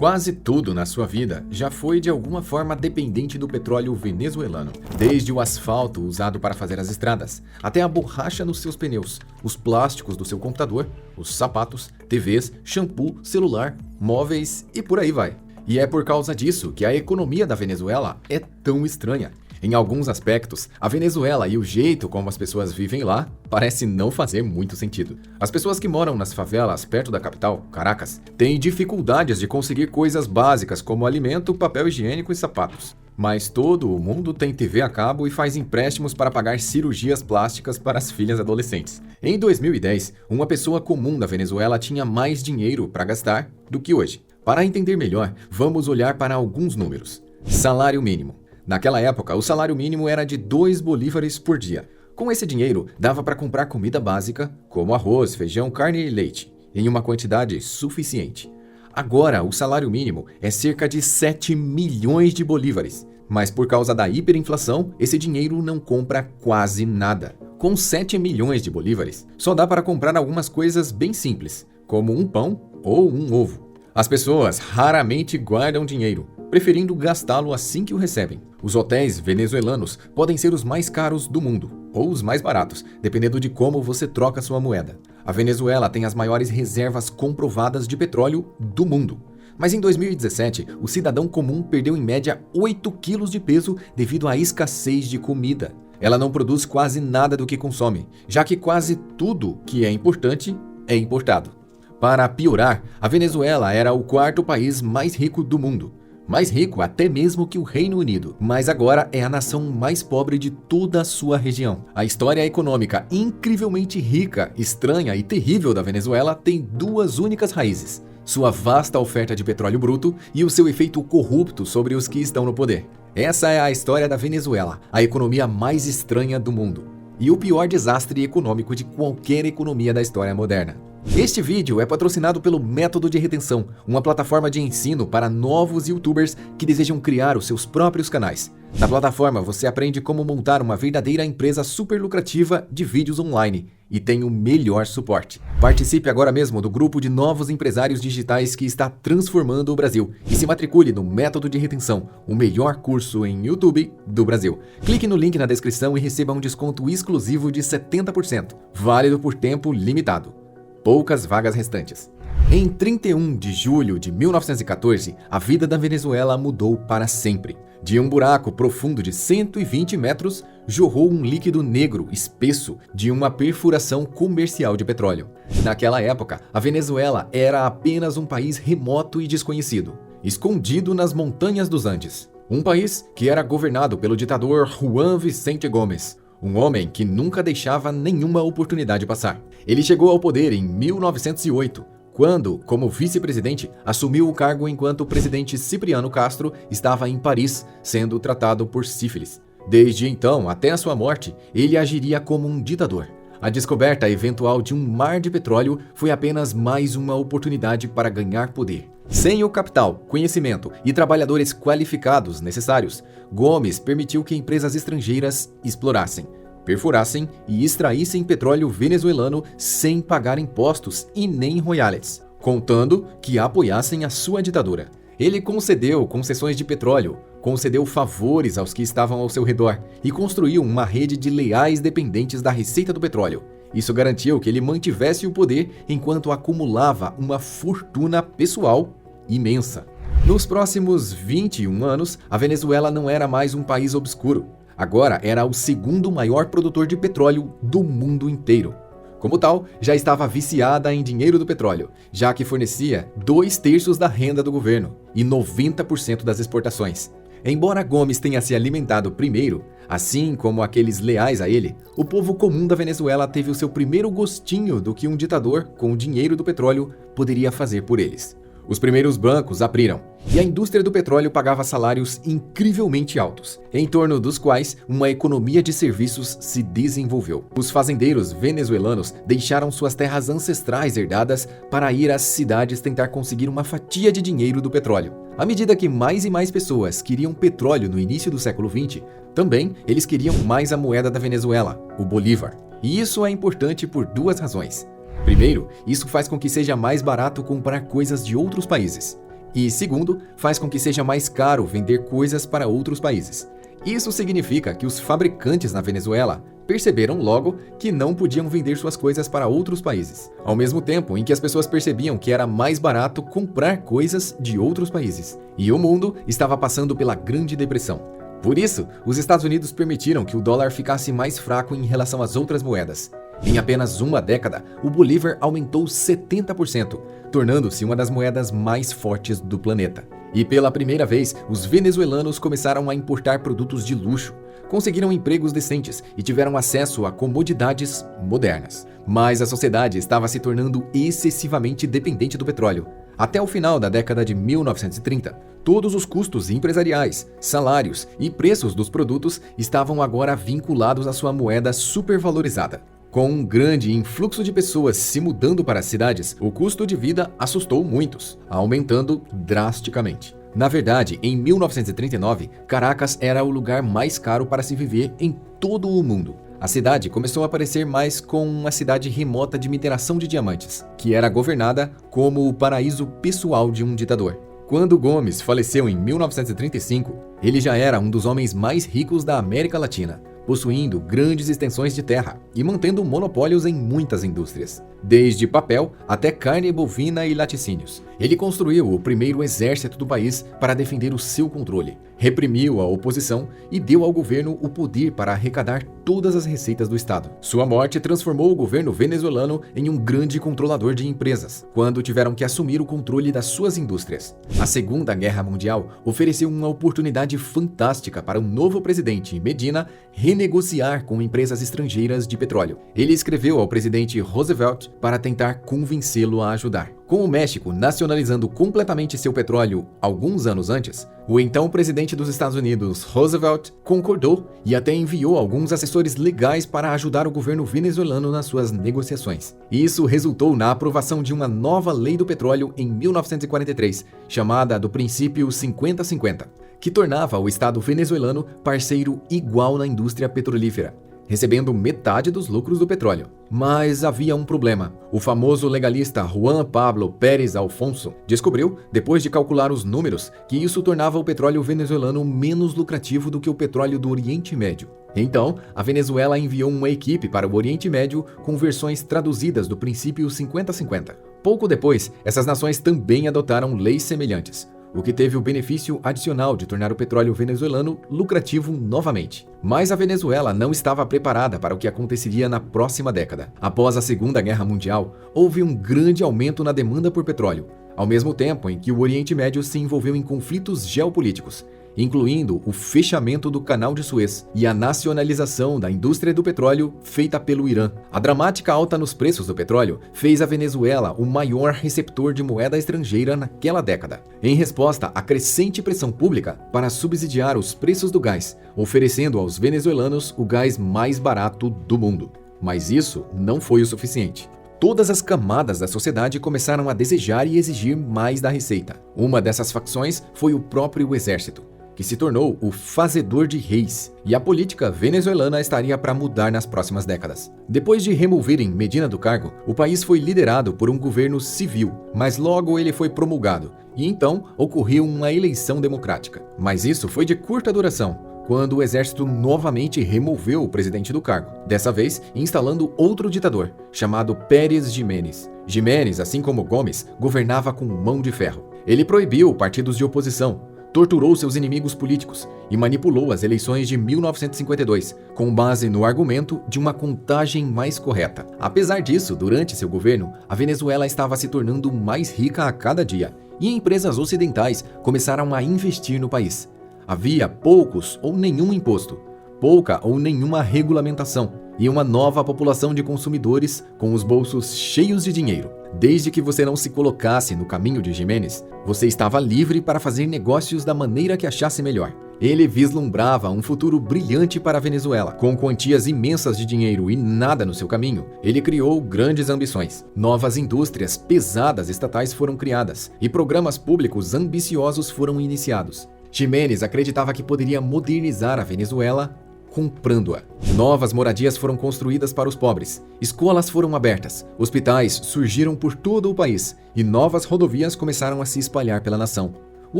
Quase tudo na sua vida já foi de alguma forma dependente do petróleo venezuelano. Desde o asfalto usado para fazer as estradas, até a borracha nos seus pneus, os plásticos do seu computador, os sapatos, TVs, shampoo, celular, móveis e por aí vai. E é por causa disso que a economia da Venezuela é tão estranha. Em alguns aspectos, a Venezuela e o jeito como as pessoas vivem lá parece não fazer muito sentido. As pessoas que moram nas favelas perto da capital, Caracas, têm dificuldades de conseguir coisas básicas como alimento, papel higiênico e sapatos. Mas todo o mundo tem TV a cabo e faz empréstimos para pagar cirurgias plásticas para as filhas adolescentes. Em 2010, uma pessoa comum da Venezuela tinha mais dinheiro para gastar do que hoje. Para entender melhor, vamos olhar para alguns números. Salário mínimo. Naquela época, o salário mínimo era de 2 bolívares por dia. Com esse dinheiro, dava para comprar comida básica, como arroz, feijão, carne e leite, em uma quantidade suficiente. Agora, o salário mínimo é cerca de 7 milhões de bolívares. Mas por causa da hiperinflação, esse dinheiro não compra quase nada. Com 7 milhões de bolívares, só dá para comprar algumas coisas bem simples, como um pão ou um ovo. As pessoas raramente guardam dinheiro, preferindo gastá-lo assim que o recebem. Os hotéis venezuelanos podem ser os mais caros do mundo, ou os mais baratos, dependendo de como você troca sua moeda. A Venezuela tem as maiores reservas comprovadas de petróleo do mundo. Mas em 2017, o cidadão comum perdeu em média 8 quilos de peso devido à escassez de comida. Ela não produz quase nada do que consome, já que quase tudo que é importante é importado. Para piorar, a Venezuela era o 4º país mais rico do mundo. Mais rico até mesmo que o Reino Unido, mas agora é a nação mais pobre de toda a sua região. A história econômica incrivelmente rica, estranha e terrível da Venezuela tem 2 únicas raízes: sua vasta oferta de petróleo bruto e o seu efeito corrupto sobre os que estão no poder. Essa é a história da Venezuela, a economia mais estranha do mundo, e o pior desastre econômico de qualquer economia da história moderna. Este vídeo é patrocinado pelo Método de Retenção, uma plataforma de ensino para novos youtubers que desejam criar os seus próprios canais. Na plataforma você aprende como montar uma verdadeira empresa super lucrativa de vídeos online e tem o melhor suporte. Participe agora mesmo do grupo de novos empresários digitais que está transformando o Brasil e se matricule no Método de Retenção, o melhor curso em YouTube do Brasil. Clique no link na descrição e receba um desconto exclusivo de 70%, válido por tempo limitado. Poucas vagas restantes. Em 31 de julho de 1914, a vida da Venezuela mudou para sempre. De um buraco profundo de 120 metros, jorrou um líquido negro espesso de uma perfuração comercial de petróleo. Naquela época, a Venezuela era apenas um país remoto e desconhecido, escondido nas montanhas dos Andes. Um país que era governado pelo ditador Juan Vicente Gómez, um homem que nunca deixava nenhuma oportunidade passar. Ele chegou ao poder em 1908, quando, como vice-presidente, assumiu o cargo enquanto o presidente Cipriano Castro estava em Paris, sendo tratado por sífilis. Desde então, até a sua morte, ele agiria como um ditador. A descoberta eventual de um mar de petróleo foi apenas mais uma oportunidade para ganhar poder. Sem o capital, conhecimento e trabalhadores qualificados necessários, Gomes permitiu que empresas estrangeiras explorassem, perfurassem e extraíssem petróleo venezuelano sem pagar impostos e nem royalties, contando que apoiassem a sua ditadura. Ele concedeu concessões de petróleo, concedeu favores aos que estavam ao seu redor e construiu uma rede de leais dependentes da receita do petróleo. Isso garantiu que ele mantivesse o poder enquanto acumulava uma fortuna pessoal imensa. Nos próximos 21 anos, a Venezuela não era mais um país obscuro. Agora era o 2º maior produtor de petróleo do mundo inteiro. Como tal, já estava viciada em dinheiro do petróleo, já que fornecia 2/3 da renda do governo e 90% das exportações. Embora Gomes tenha se alimentado primeiro, assim como aqueles leais a ele, o povo comum da Venezuela teve o seu primeiro gostinho do que um ditador com o dinheiro do petróleo poderia fazer por eles. Os primeiros bancos abriram, e a indústria do petróleo pagava salários incrivelmente altos, em torno dos quais uma economia de serviços se desenvolveu. Os fazendeiros venezuelanos deixaram suas terras ancestrais herdadas para ir às cidades tentar conseguir uma fatia de dinheiro do petróleo. À medida que mais e mais pessoas queriam petróleo no início do século XX, também eles queriam mais a moeda da Venezuela, o bolívar. E isso é importante por 2 razões. Primeiro, isso faz com que seja mais barato comprar coisas de outros países. E segundo, faz com que seja mais caro vender coisas para outros países. Isso significa que os fabricantes na Venezuela perceberam logo que não podiam vender suas coisas para outros países, ao mesmo tempo em que as pessoas percebiam que era mais barato comprar coisas de outros países. E o mundo estava passando pela Grande Depressão. Por isso, os Estados Unidos permitiram que o dólar ficasse mais fraco em relação às outras moedas. Em apenas uma década, o bolívar aumentou 70%, tornando-se uma das moedas mais fortes do planeta. E pela primeira vez, os venezuelanos começaram a importar produtos de luxo, conseguiram empregos decentes e tiveram acesso a comodidades modernas. Mas a sociedade estava se tornando excessivamente dependente do petróleo. Até o final da década de 1930, todos os custos empresariais, salários e preços dos produtos estavam agora vinculados à sua moeda supervalorizada. Com um grande influxo de pessoas se mudando para as cidades, o custo de vida assustou muitos, aumentando drasticamente. Na verdade, em 1939, Caracas era o lugar mais caro para se viver em todo o mundo. A cidade começou a parecer mais com uma cidade remota de mineração de diamantes, que era governada como o paraíso pessoal de um ditador. Quando Gomes faleceu em 1935, ele já era um dos homens mais ricos da América Latina, possuindo grandes extensões de terra e mantendo monopólios em muitas indústrias, desde papel até carne bovina e laticínios. Ele construiu o primeiro exército do país para defender o seu controle, reprimiu a oposição e deu ao governo o poder para arrecadar todas as receitas do Estado. Sua morte transformou o governo venezuelano em um grande controlador de empresas, quando tiveram que assumir o controle das suas indústrias. A Segunda Guerra Mundial ofereceu uma oportunidade fantástica para o novo presidente Medina renegociar com empresas estrangeiras de petróleo. Ele escreveu ao presidente Roosevelt para tentar convencê-lo a ajudar. Com o México nacionalizando completamente seu petróleo alguns anos antes, o então presidente dos Estados Unidos, Roosevelt, concordou e até enviou alguns assessores legais para ajudar o governo venezuelano nas suas negociações. Isso resultou na aprovação de uma nova lei do petróleo em 1943, chamada do Princípio 50-50, que tornava o Estado venezuelano parceiro igual na indústria petrolífera, recebendo metade dos lucros do petróleo. Mas havia um problema. O famoso legalista Juan Pablo Pérez Alfonso descobriu, depois de calcular os números, que isso tornava o petróleo venezuelano menos lucrativo do que o petróleo do Oriente Médio. Então, a Venezuela enviou uma equipe para o Oriente Médio com versões traduzidas do princípio 50-50. Pouco depois, essas nações também adotaram leis semelhantes, o que teve o benefício adicional de tornar o petróleo venezuelano lucrativo novamente. Mas a Venezuela não estava preparada para o que aconteceria na próxima década. Após a Segunda Guerra Mundial, houve um grande aumento na demanda por petróleo, ao mesmo tempo em que o Oriente Médio se envolveu em conflitos geopolíticos, incluindo o fechamento do Canal de Suez e a nacionalização da indústria do petróleo feita pelo Irã. A dramática alta nos preços do petróleo fez a Venezuela o maior receptor de moeda estrangeira naquela década, em resposta à crescente pressão pública para subsidiar os preços do gás, oferecendo aos venezuelanos o gás mais barato do mundo. Mas isso não foi o suficiente. Todas as camadas da sociedade começaram a desejar e exigir mais da receita. Uma dessas facções foi o próprio exército, que se tornou o fazedor de reis, e a política venezuelana estaria para mudar nas próximas décadas. Depois de removerem Medina do cargo, o país foi liderado por um governo civil, mas logo ele foi promulgado, e então ocorreu uma eleição democrática. Mas isso foi de curta duração, quando o exército novamente removeu o presidente do cargo, dessa vez instalando outro ditador, chamado Pérez Jiménez. Jiménez, assim como Gomes, governava com mão de ferro. Ele proibiu partidos de oposição, torturou seus inimigos políticos e manipulou as eleições de 1952, com base no argumento de uma contagem mais correta. Apesar disso, durante seu governo, a Venezuela estava se tornando mais rica a cada dia, e empresas ocidentais começaram a investir no país. Havia poucos ou nenhum imposto, pouca ou nenhuma regulamentação, e uma nova população de consumidores com os bolsos cheios de dinheiro. Desde que você não se colocasse no caminho de Jiménez, você estava livre para fazer negócios da maneira que achasse melhor. Ele vislumbrava um futuro brilhante para a Venezuela. Com quantias imensas de dinheiro e nada no seu caminho, ele criou grandes ambições. Novas indústrias pesadas estatais foram criadas e programas públicos ambiciosos foram iniciados. Jiménez acreditava que poderia modernizar a Venezuela comprando-a. Novas moradias foram construídas para os pobres, escolas foram abertas, hospitais surgiram por todo o país e novas rodovias começaram a se espalhar pela nação. O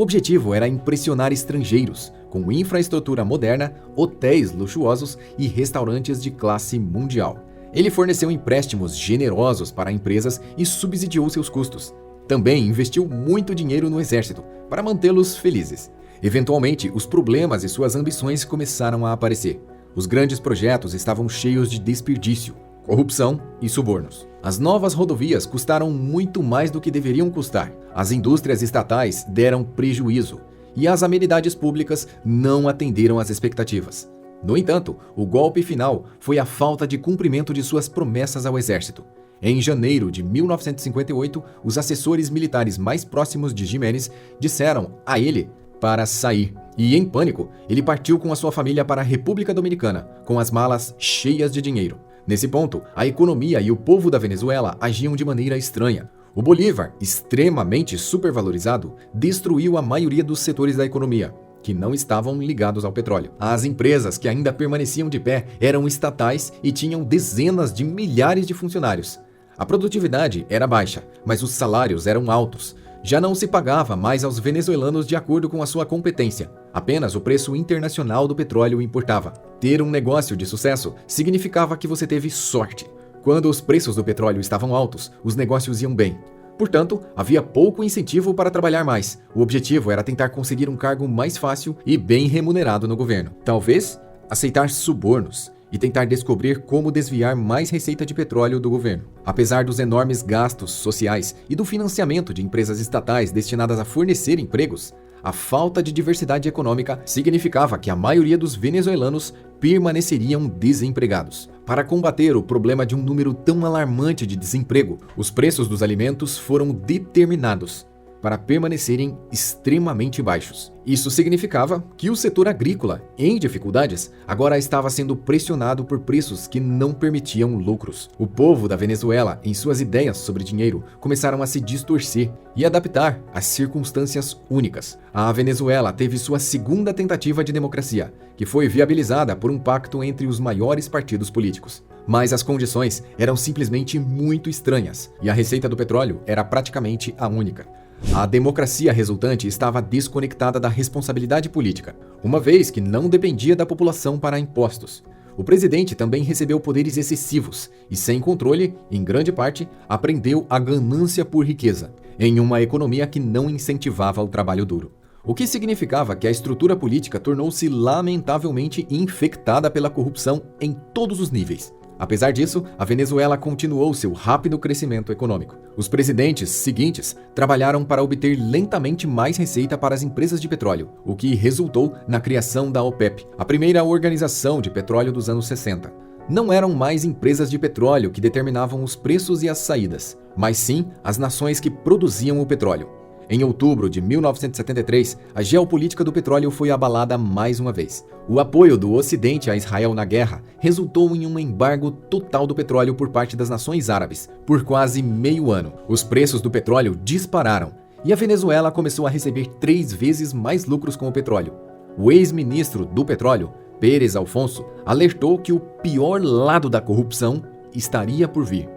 objetivo era impressionar estrangeiros, com infraestrutura moderna, hotéis luxuosos e restaurantes de classe mundial. Ele forneceu empréstimos generosos para empresas e subsidiou seus custos. Também investiu muito dinheiro no exército, para mantê-los felizes. Eventualmente, os problemas e suas ambições começaram a aparecer. Os grandes projetos estavam cheios de desperdício, corrupção e subornos. As novas rodovias custaram muito mais do que deveriam custar. As indústrias estatais deram prejuízo e as amenidades públicas não atenderam às expectativas. No entanto, o golpe final foi a falta de cumprimento de suas promessas ao exército. Em janeiro de 1958, os assessores militares mais próximos de Jiménez disseram a ele para sair. E, em pânico, ele partiu com a sua família para a República Dominicana, com as malas cheias de dinheiro. Nesse ponto, a economia e o povo da Venezuela agiam de maneira estranha. O Bolívar, extremamente supervalorizado, destruiu a maioria dos setores da economia, que não estavam ligados ao petróleo. As empresas que ainda permaneciam de pé eram estatais e tinham dezenas de milhares de funcionários. A produtividade era baixa, mas os salários eram altos. Já não se pagava mais aos venezuelanos de acordo com a sua competência. Apenas o preço internacional do petróleo importava. Ter um negócio de sucesso significava que você teve sorte. Quando os preços do petróleo estavam altos, os negócios iam bem. Portanto, havia pouco incentivo para trabalhar mais. O objetivo era tentar conseguir um cargo mais fácil e bem remunerado no governo. Talvez aceitar subornos e tentar descobrir como desviar mais receita de petróleo do governo. Apesar dos enormes gastos sociais e do financiamento de empresas estatais destinadas a fornecer empregos, a falta de diversidade econômica significava que a maioria dos venezuelanos permaneceriam desempregados. Para combater o problema de um número tão alarmante de desemprego, os preços dos alimentos foram determinados para permanecerem extremamente baixos. Isso significava que o setor agrícola, em dificuldades, agora estava sendo pressionado por preços que não permitiam lucros. O povo da Venezuela, em suas ideias sobre dinheiro, começaram a se distorcer e adaptar às circunstâncias únicas. A Venezuela teve sua segunda tentativa de democracia, que foi viabilizada por um pacto entre os maiores partidos políticos. Mas as condições eram simplesmente muito estranhas e a receita do petróleo era praticamente a única. A democracia resultante estava desconectada da responsabilidade política, uma vez que não dependia da população para impostos. O presidente também recebeu poderes excessivos e, sem controle, em grande parte, aprendeu a ganância por riqueza, em uma economia que não incentivava o trabalho duro. O que significava que a estrutura política tornou-se lamentavelmente infectada pela corrupção em todos os níveis. Apesar disso, a Venezuela continuou seu rápido crescimento econômico. Os presidentes seguintes trabalharam para obter lentamente mais receita para as empresas de petróleo, o que resultou na criação da OPEP, a primeira organização de petróleo dos anos 60. Não eram mais empresas de petróleo que determinavam os preços e as saídas, mas sim as nações que produziam o petróleo. Em outubro de 1973, a geopolítica do petróleo foi abalada mais uma vez. O apoio do Ocidente a Israel na guerra resultou em um embargo total do petróleo por parte das nações árabes, por quase meio ano. Os preços do petróleo dispararam e a Venezuela começou a receber 3 vezes mais lucros com o petróleo. O ex-ministro do petróleo, Pérez Alfonso, alertou que o pior lado da corrupção estaria por vir.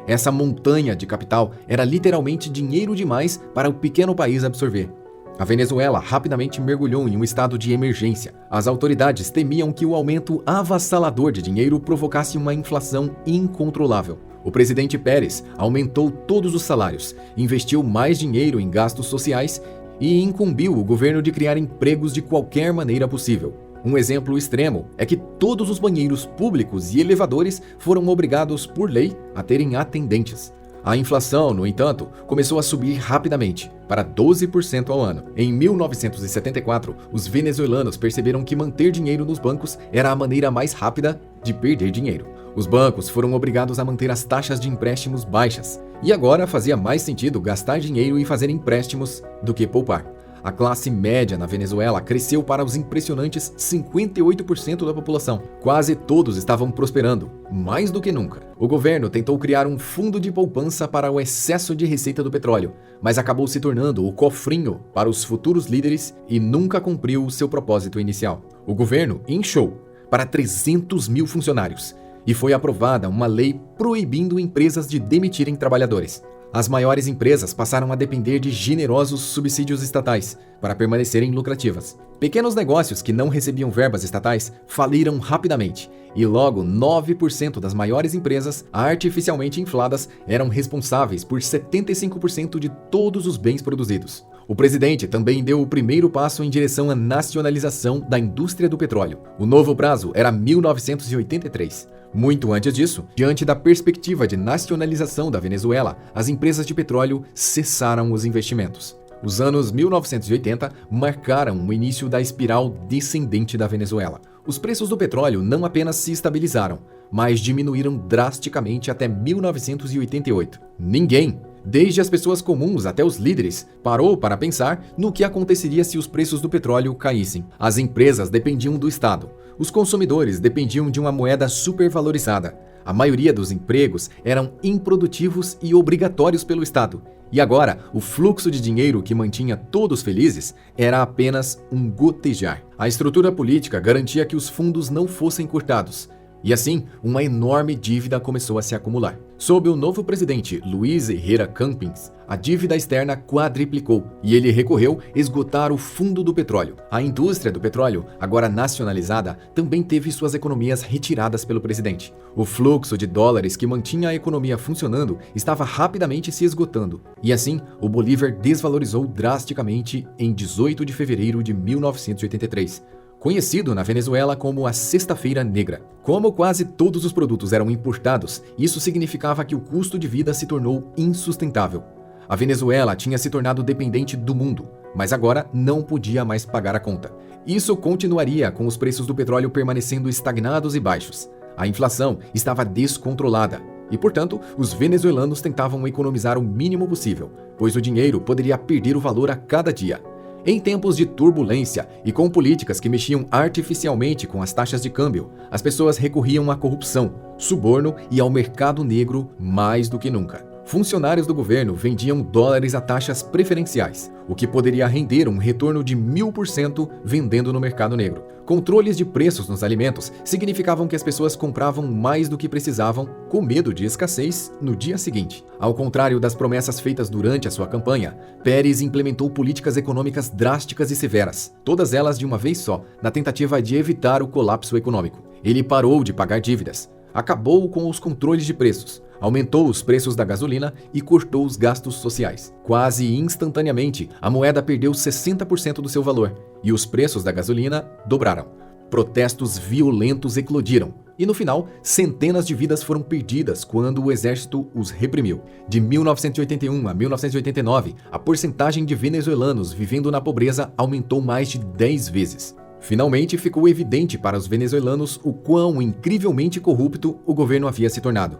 Essa montanha de capital era literalmente dinheiro demais para o pequeno país absorver. A Venezuela rapidamente mergulhou em um estado de emergência. As autoridades temiam que o aumento avassalador de dinheiro provocasse uma inflação incontrolável. O presidente Pérez aumentou todos os salários, investiu mais dinheiro em gastos sociais e incumbiu o governo de criar empregos de qualquer maneira possível. Um exemplo extremo é que todos os banheiros públicos e elevadores foram obrigados por lei a terem atendentes. A inflação, no entanto, começou a subir rapidamente, para 12% ao ano. Em 1974, os venezuelanos perceberam que manter dinheiro nos bancos era a maneira mais rápida de perder dinheiro. Os bancos foram obrigados a manter as taxas de empréstimos baixas, e agora fazia mais sentido gastar dinheiro e fazer empréstimos do que poupar. A classe média na Venezuela cresceu para os impressionantes 58% da população. Quase todos estavam prosperando, mais do que nunca. O governo tentou criar um fundo de poupança para o excesso de receita do petróleo, mas acabou se tornando o cofrinho para os futuros líderes e nunca cumpriu o seu propósito inicial. O governo inchou, para 300 mil funcionários. E foi aprovada uma lei proibindo empresas de demitirem trabalhadores. As maiores empresas passaram a depender de generosos subsídios estatais para permanecerem lucrativas. Pequenos negócios que não recebiam verbas estatais faliram rapidamente, e logo 9% das maiores empresas artificialmente infladas eram responsáveis por 75% de todos os bens produzidos. O presidente também deu o primeiro passo em direção à nacionalização da indústria do petróleo. O novo prazo era 1983. Muito antes disso, diante da perspectiva de nacionalização da Venezuela, as empresas de petróleo cessaram os investimentos. Os anos 1980 marcaram o início da espiral descendente da Venezuela. Os preços do petróleo não apenas se estabilizaram, mas diminuíram drasticamente até 1988. Ninguém, desde as pessoas comuns até os líderes, parou para pensar no que aconteceria se os preços do petróleo caíssem. As empresas dependiam do Estado. Os consumidores dependiam de uma moeda supervalorizada. A maioria dos empregos eram improdutivos e obrigatórios pelo Estado. E agora, o fluxo de dinheiro que mantinha todos felizes era apenas um gotejar. A estrutura política garantia que os fundos não fossem cortados. E assim, uma enorme dívida começou a se acumular. Sob o novo presidente Luiz Herrera Campins, a dívida externa quadriplicou e ele recorreu esgotar o fundo do petróleo. A indústria do petróleo, agora nacionalizada, também teve suas economias retiradas pelo presidente. O fluxo de dólares que mantinha a economia funcionando estava rapidamente se esgotando. E assim, o Bolívar desvalorizou drasticamente em 18 de fevereiro de 1983. Conhecido na Venezuela como a Sexta-feira Negra. Como quase todos os produtos eram importados, isso significava que o custo de vida se tornou insustentável. A Venezuela tinha se tornado dependente do mundo, mas agora não podia mais pagar a conta. Isso continuaria com os preços do petróleo permanecendo estagnados e baixos. A inflação estava descontrolada e, portanto, os venezuelanos tentavam economizar o mínimo possível, pois o dinheiro poderia perder o valor a cada dia. Em tempos de turbulência e com políticas que mexiam artificialmente com as taxas de câmbio, as pessoas recorriam à corrupção, suborno e ao mercado negro mais do que nunca. Funcionários do governo vendiam dólares a taxas preferenciais, o que poderia render um retorno de 1000% vendendo no mercado negro. Controles de preços nos alimentos significavam que as pessoas compravam mais do que precisavam, com medo de escassez no dia seguinte. Ao contrário das promessas feitas durante a sua campanha, Pérez implementou políticas econômicas drásticas e severas, todas elas de uma vez só, na tentativa de evitar o colapso econômico. Ele parou de pagar dívidas, acabou com os controles de preços, aumentou os preços da gasolina e cortou os gastos sociais. Quase instantaneamente, a moeda perdeu 60% do seu valor e os preços da gasolina dobraram. Protestos violentos eclodiram e, no final, centenas de vidas foram perdidas quando o exército os reprimiu. De 1981 a 1989, a porcentagem de venezuelanos vivendo na pobreza aumentou mais de 10 vezes. Finalmente, ficou evidente para os venezuelanos o quão incrivelmente corrupto o governo havia se tornado.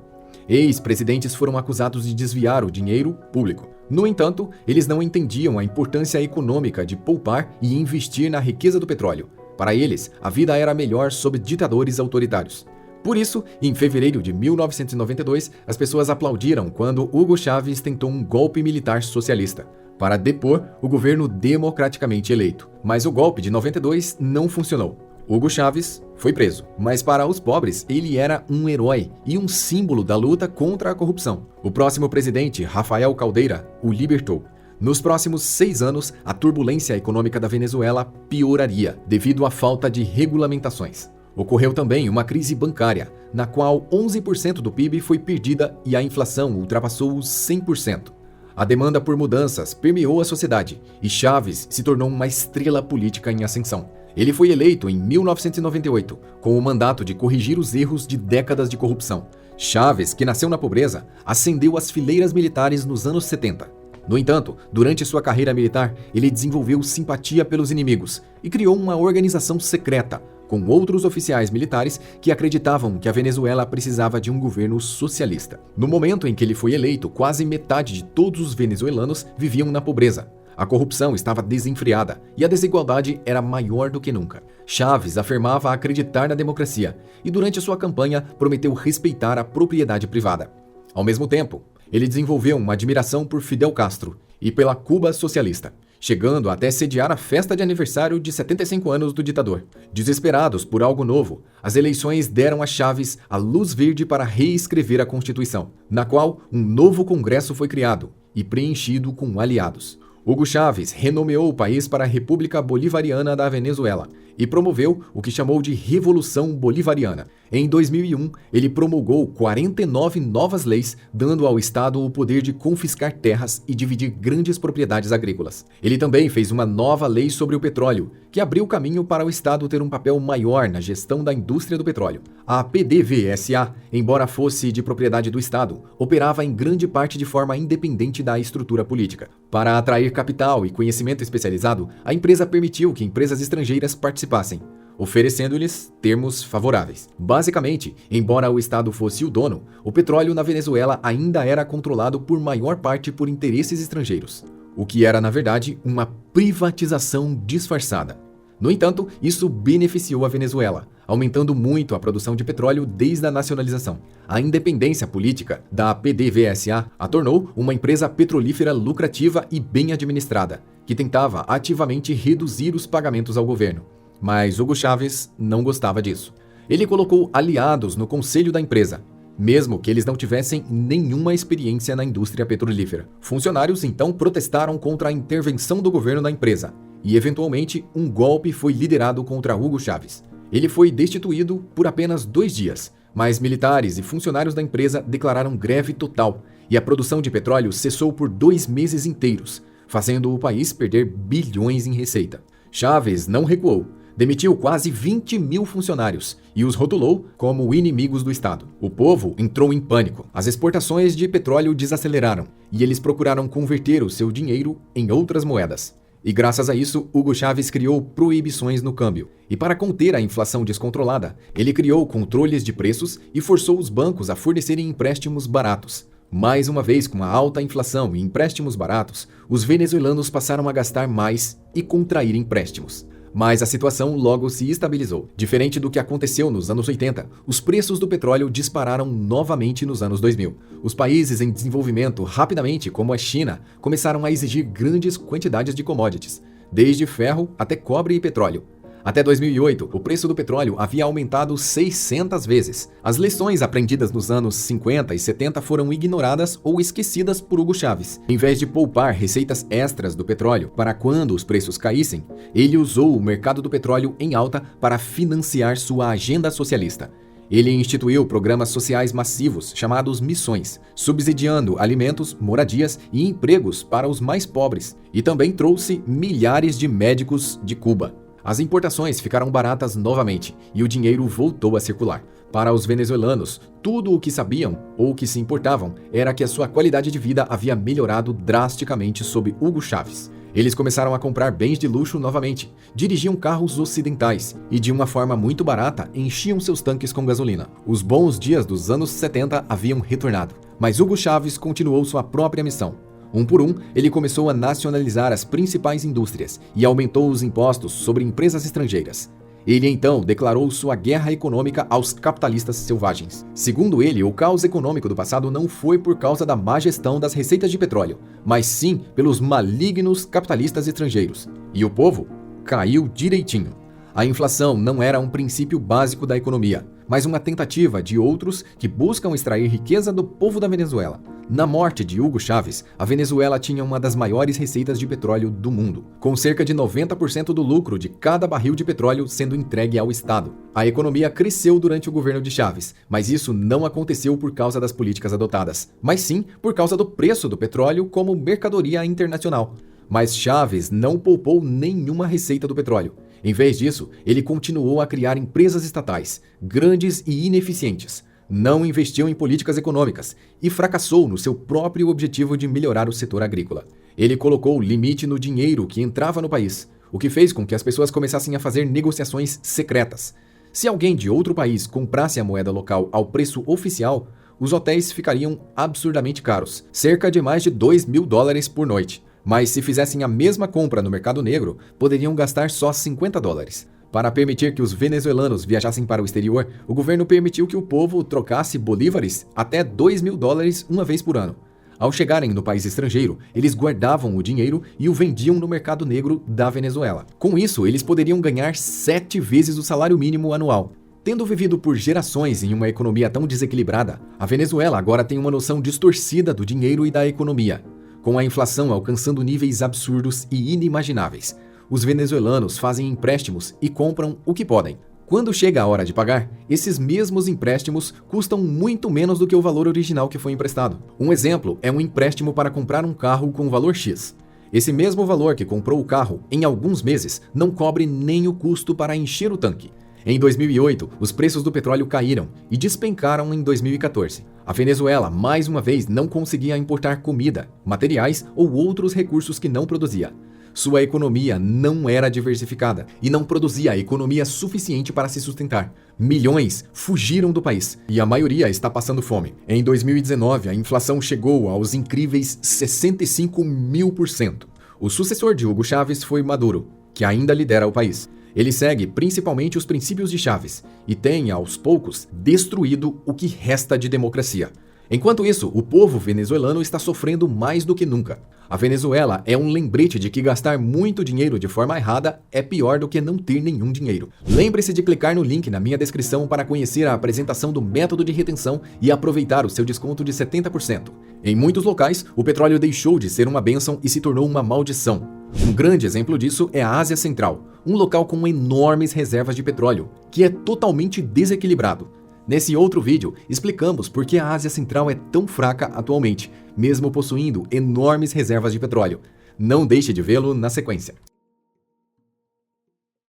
Ex-presidentes foram acusados de desviar o dinheiro público. No entanto, eles não entendiam a importância econômica de poupar e investir na riqueza do petróleo. Para eles, a vida era melhor sob ditadores autoritários. Por isso, em fevereiro de 1992, as pessoas aplaudiram quando Hugo Chávez tentou um golpe militar socialista para depor o governo democraticamente eleito. Mas o golpe de 92 não funcionou. Hugo Chávez foi preso, mas para os pobres ele era um herói e um símbolo da luta contra a corrupção. O próximo presidente, Rafael Caldeira, o libertou. Nos próximos 6 anos, a turbulência econômica da Venezuela pioraria devido à falta de regulamentações. Ocorreu também uma crise bancária, na qual 11% do PIB foi perdida e a inflação ultrapassou os 100%. A demanda por mudanças permeou a sociedade e Chávez se tornou uma estrela política em ascensão. Ele foi eleito em 1998, com o mandato de corrigir os erros de décadas de corrupção. Chávez, que nasceu na pobreza, ascendeu às fileiras militares nos anos 70. No entanto, durante sua carreira militar, ele desenvolveu simpatia pelos inimigos e criou uma organização secreta, com outros oficiais militares que acreditavam que a Venezuela precisava de um governo socialista. No momento em que ele foi eleito, quase metade de todos os venezuelanos viviam na pobreza. A corrupção estava desenfreada e a desigualdade era maior do que nunca. Chávez afirmava acreditar na democracia e, durante sua campanha, prometeu respeitar a propriedade privada. Ao mesmo tempo, ele desenvolveu uma admiração por Fidel Castro e pela Cuba socialista. chegando até sediar a festa de aniversário de 75 anos do ditador. Desesperados por algo novo, as eleições deram a Chávez a luz verde para reescrever a Constituição, na qual um novo Congresso foi criado e preenchido com aliados. Hugo Chávez renomeou o país para a República Bolivariana da Venezuela e promoveu o que chamou de Revolução Bolivariana. Em 2001, ele promulgou 49 novas leis, dando ao Estado o poder de confiscar terras e dividir grandes propriedades agrícolas. Ele também fez uma nova lei sobre o petróleo, que abriu caminho para o Estado ter um papel maior na gestão da indústria do petróleo. A PDVSA, embora fosse de propriedade do Estado, operava em grande parte de forma independente da estrutura política. Para atrair capital e conhecimento especializado, a empresa permitiu que empresas estrangeiras participassem, oferecendo-lhes termos favoráveis. Basicamente, embora o Estado fosse o dono, o petróleo na Venezuela ainda era controlado por maior parte por interesses estrangeiros, o que era, na verdade, uma privatização disfarçada. No entanto, isso beneficiou a Venezuela, aumentando muito a produção de petróleo desde a nacionalização. A independência política da PDVSA a tornou uma empresa petrolífera lucrativa e bem administrada, que tentava ativamente reduzir os pagamentos ao governo. Mas Hugo Chávez não gostava disso. Ele colocou aliados no conselho da empresa, mesmo que eles não tivessem nenhuma experiência na indústria petrolífera. Funcionários então protestaram contra a intervenção do governo na empresa, e eventualmente um golpe foi liderado contra Hugo Chávez. Ele foi destituído por apenas 2 dias, mas militares e funcionários da empresa declararam greve total, e a produção de petróleo cessou por 2 meses inteiros, fazendo o país perder bilhões em receita. Chávez não recuou. Demitiu quase 20 mil funcionários e os rotulou como inimigos do Estado. O povo entrou em pânico. As exportações de petróleo desaceleraram e eles procuraram converter o seu dinheiro em outras moedas. E graças a isso, Hugo Chávez criou proibições no câmbio. E para conter a inflação descontrolada, ele criou controles de preços e forçou os bancos a fornecerem empréstimos baratos. Mais uma vez, com a alta inflação e empréstimos baratos, os venezuelanos passaram a gastar mais e contrair empréstimos. Mas a situação logo se estabilizou. Diferente do que aconteceu nos anos 80, os preços do petróleo dispararam novamente nos anos 2000. Os países em desenvolvimento rapidamente, como a China, começaram a exigir grandes quantidades de commodities, desde ferro até cobre e petróleo. Até 2008, o preço do petróleo havia aumentado 600 vezes. As lições aprendidas nos anos 50 e 70 foram ignoradas ou esquecidas por Hugo Chávez. Em vez de poupar receitas extras do petróleo para quando os preços caíssem, ele usou o mercado do petróleo em alta para financiar sua agenda socialista. Ele instituiu programas sociais massivos chamados missões, subsidiando alimentos, moradias e empregos para os mais pobres, e também trouxe milhares de médicos de Cuba. As importações ficaram baratas novamente e o dinheiro voltou a circular. Para os venezuelanos, tudo o que sabiam ou o que se importavam era que a sua qualidade de vida havia melhorado drasticamente sob Hugo Chávez. Eles começaram a comprar bens de luxo novamente, dirigiam carros ocidentais e, de uma forma muito barata, enchiam seus tanques com gasolina. Os bons dias dos anos 70 haviam retornado, mas Hugo Chávez continuou sua própria missão. Um por um, ele começou a nacionalizar as principais indústrias e aumentou os impostos sobre empresas estrangeiras. Ele então declarou sua guerra econômica aos capitalistas selvagens. Segundo ele, o caos econômico do passado não foi por causa da má gestão das receitas de petróleo, mas sim pelos malignos capitalistas estrangeiros. E o povo caiu direitinho. A inflação não era um princípio básico da economia, mas uma tentativa de outros que buscam extrair riqueza do povo da Venezuela. Na morte de Hugo Chávez, a Venezuela tinha uma das maiores receitas de petróleo do mundo, com cerca de 90% do lucro de cada barril de petróleo sendo entregue ao Estado. A economia cresceu durante o governo de Chávez, mas isso não aconteceu por causa das políticas adotadas, mas sim por causa do preço do petróleo como mercadoria internacional. Mas Chávez não poupou nenhuma receita do petróleo. Em vez disso, ele continuou a criar empresas estatais, grandes e ineficientes. Não investiu em políticas econômicas e fracassou no seu próprio objetivo de melhorar o setor agrícola. Ele colocou limite no dinheiro que entrava no país, o que fez com que as pessoas começassem a fazer negociações secretas. Se alguém de outro país comprasse a moeda local ao preço oficial, os hotéis ficariam absurdamente caros, cerca de mais de $2.000 por noite. Mas se fizessem a mesma compra no mercado negro, poderiam gastar só $50. Para permitir que os venezuelanos viajassem para o exterior, o governo permitiu que o povo trocasse bolívares até $2.000 uma vez por ano. Ao chegarem no país estrangeiro, eles guardavam o dinheiro e o vendiam no mercado negro da Venezuela. Com isso, eles poderiam ganhar 7 vezes o salário mínimo anual. Tendo vivido por gerações em uma economia tão desequilibrada, a Venezuela agora tem uma noção distorcida do dinheiro e da economia. Com a inflação alcançando níveis absurdos e inimagináveis, os venezuelanos fazem empréstimos e compram o que podem. Quando chega a hora de pagar, esses mesmos empréstimos custam muito menos do que o valor original que foi emprestado. Um exemplo é um empréstimo para comprar um carro com valor X. Esse mesmo valor que comprou o carro, em alguns meses, não cobre nem o custo para encher o tanque. Em 2008, os preços do petróleo caíram e despencaram em 2014. A Venezuela, mais uma vez, não conseguia importar comida, materiais ou outros recursos que não produzia. Sua economia não era diversificada e não produzia economia suficiente para se sustentar. Milhões fugiram do país e a maioria está passando fome. Em 2019, a inflação chegou aos incríveis 65.000%. O sucessor de Hugo Chávez foi Maduro, que ainda lidera o país. Ele segue principalmente os princípios de Chávez e tem, aos poucos, destruído o que resta de democracia. Enquanto isso, o povo venezuelano está sofrendo mais do que nunca. A Venezuela é um lembrete de que gastar muito dinheiro de forma errada é pior do que não ter nenhum dinheiro. Lembre-se de clicar no link na minha descrição para conhecer a apresentação do método de retenção e aproveitar o seu desconto de 70%. Em muitos locais, o petróleo deixou de ser uma bênção e se tornou uma maldição. Um grande exemplo disso é a Ásia Central, um local com enormes reservas de petróleo, que é totalmente desequilibrado. Nesse outro vídeo, explicamos por que a Ásia Central é tão fraca atualmente, mesmo possuindo enormes reservas de petróleo. Não deixe de vê-lo na sequência.